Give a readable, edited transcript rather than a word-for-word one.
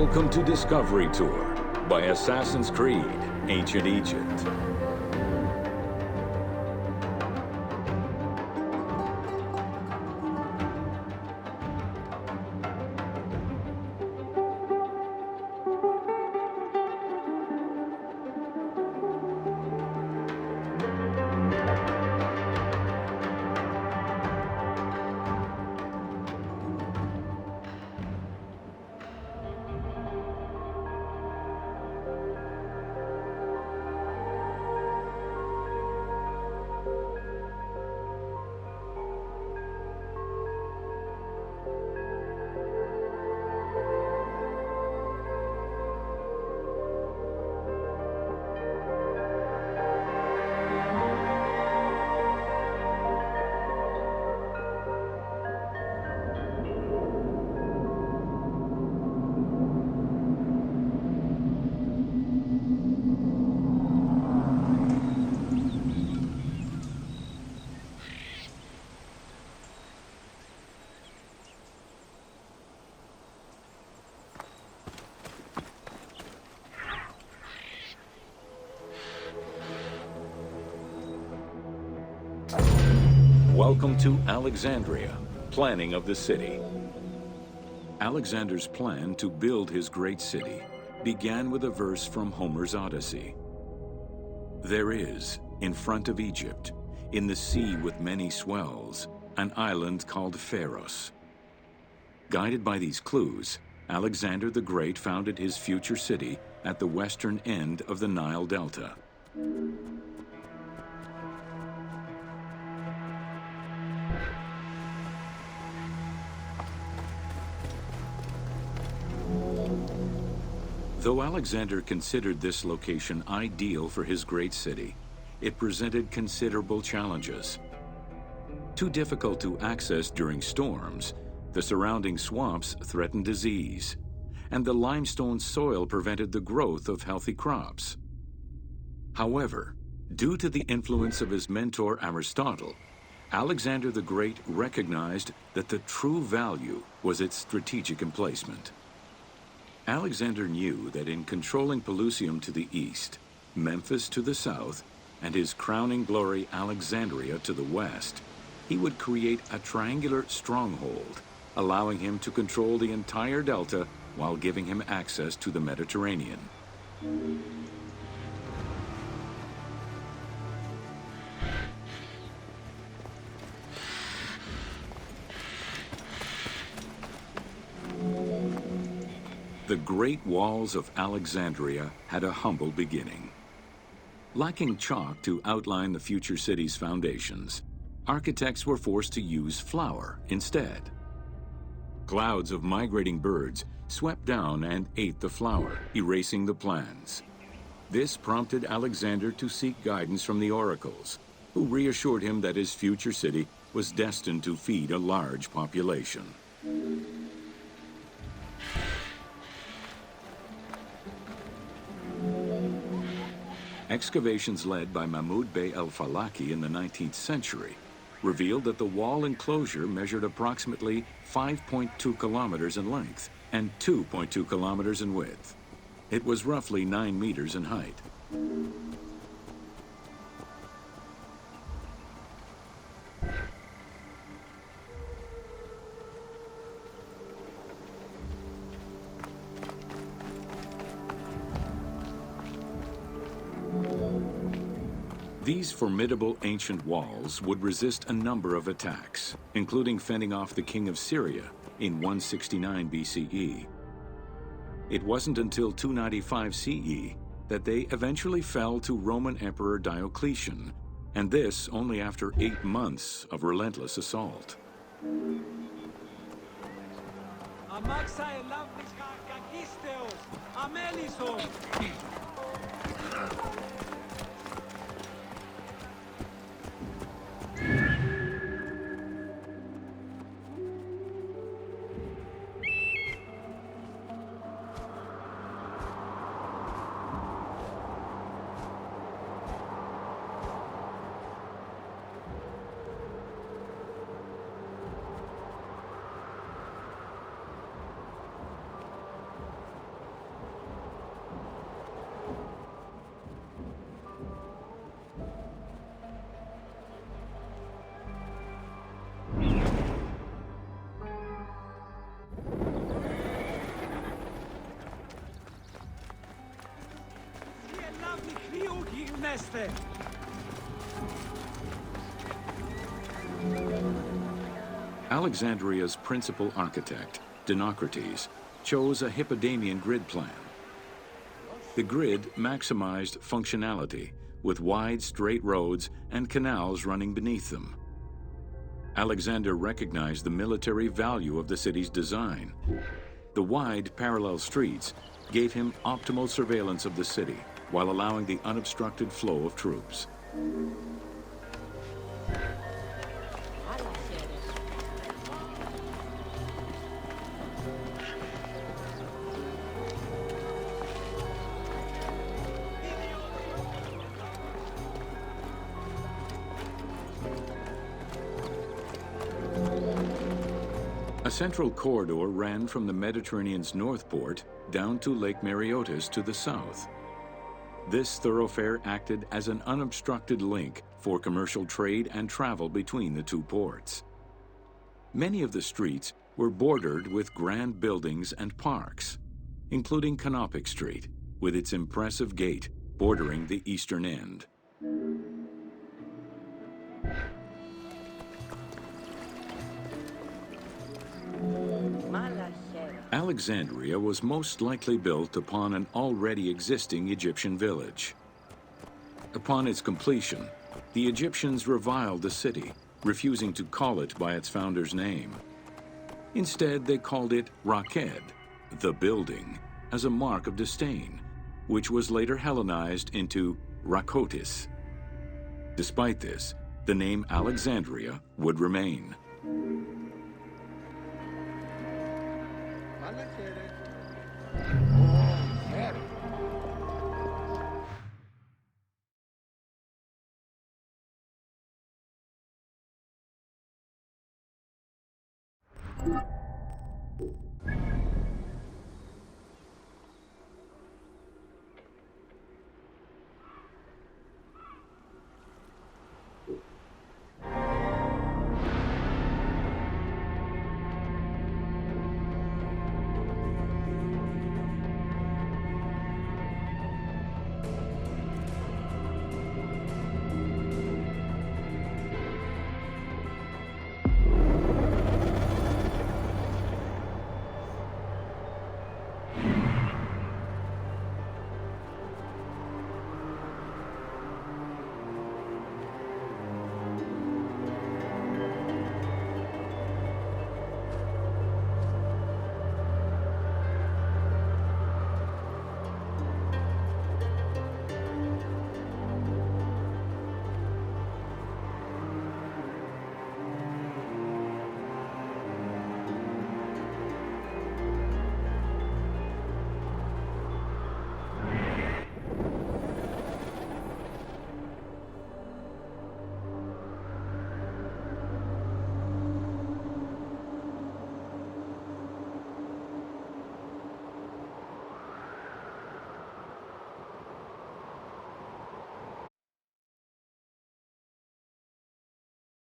Welcome to Discovery Tour by Assassin's Creed, Ancient Egypt. Welcome to Alexandria, planning of the city. Alexander's plan to build his great city began with a verse from Homer's Odyssey. There is, in front of Egypt, in the sea with many swells, an island called Pharos. Guided by these clues, Alexander the Great founded his future city at the western end of the Nile Delta. Though Alexander considered this location ideal for his great city, it presented considerable challenges. Too difficult to access during storms, the surrounding swamps threatened disease, and the limestone soil prevented the growth of healthy crops. However, due to the influence of his mentor Aristotle, Alexander the Great recognized that the true value was its strategic emplacement. Alexander knew that in controlling Pelusium to the east, Memphis to the south, and his crowning glory Alexandria to the west, he would create a triangular stronghold, allowing him to control the entire delta while giving him access to the Mediterranean. The Great Walls of Alexandria had a humble beginning. Lacking chalk to outline the future city's foundations, architects were forced to use flour instead. Clouds of migrating birds swept down and ate the flour, erasing the plans. This prompted Alexander to seek guidance from the oracles, who reassured him that his future city was destined to feed a large population. Excavations led by Mahmud Bey el-Falaki in the 19th century revealed that the wall enclosure measured approximately 5.2 kilometers in length and 2.2 kilometers in width. It was roughly 9 meters in height. These formidable ancient walls would resist a number of attacks, including fending off the king of Syria in 169 BCE. It wasn't until 295 CE that they eventually fell to Roman Emperor Diocletian, and this only after 8 months of relentless assault. Alexandria's principal architect, Dinocrates, chose a Hippodamian grid plan. The grid maximized functionality, with wide, straight roads and canals running beneath them. Alexander recognized the military value of the city's design. The wide, parallel streets gave him optimal surveillance of the city while allowing the unobstructed flow of troops. A central corridor ran from the Mediterranean's north port down to Lake Mareotis to the south. This thoroughfare acted as an unobstructed link for commercial trade and travel between the two ports. Many of the streets were bordered with grand buildings and parks, including Canopic Street, with its impressive gate bordering the eastern end. Alexandria was most likely built upon an already existing Egyptian village. Upon its completion, the Egyptians reviled the city, refusing to call it by its founder's name. Instead, they called it Raked, the building, as a mark of disdain, which was later Hellenized into Rakotis. Despite this, the name Alexandria would remain. You